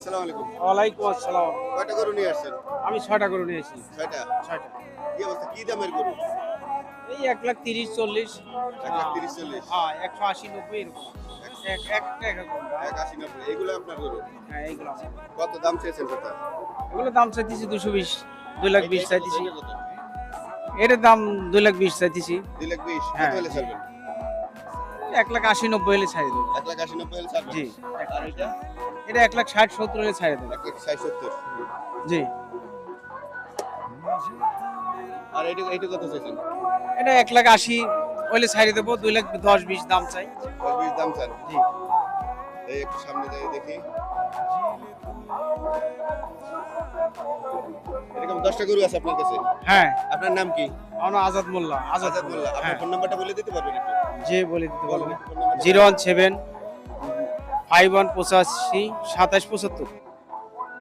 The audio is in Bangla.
আসসালামু আলাইকুম। ওয়ালাইকুম আসসালাম। কয়টা গরু নিয়ে আসছেন? আমি ৬টা গরু নিয়েছি। ৬টা। ৬টা। কি অবস্থা? কি দামের গরু? এই ১,৩০,০০০, ৪০। ১,৩০,৪০। হ্যাঁ ১৮০, ৯০ এরকম। এক রকম। ১,৮০, ৯০ এগুলো আপনার গরু। হ্যাঁ এইগুলো আছে। কত দাম চেয়েছেন কত? এগুলো দাম চাইতেছি ২২০, ২,২০,০০০ চাইতেছি। এটা কত? এটার দাম ২,২০,০০০ চাইতেছি। ২,২০,০০০ কত হ্যাঁ। হলে ছাড়বেন? ১,৮০,০০০, ৯০ হলে ছাড়ে দেবো। ১,৮০, ৯০ হলে ছাড়বেন? জি। আর এটা? এটা ১,৬০,০০০, ৭০ হলে ছাড়ে দেবো। ১,৬০, ৭০। জি। আর এইটা কত চেয়েছেন? এটা ১,৮০,০০০ হলে ছাড়ে দেবো। ২,১০, ২০ দাম চাই। ২০ দাম চান? জি। এই একটু সামনে যাই দেখি। এরকম 10টা গরু আছে আপনার কাছে? হ্যাঁ। আপনার নাম কি? আমার নাম আজাদ মোল্লা। আজাদ মোল্লা। আপনার হ্যাঁ। ফোন নাম্বারটা বলে দিতে পারবেন একটু? জি বলে দিতে পারবো। বলেন একটু ফোন নাম্বারটা। 017 51 85 27 75।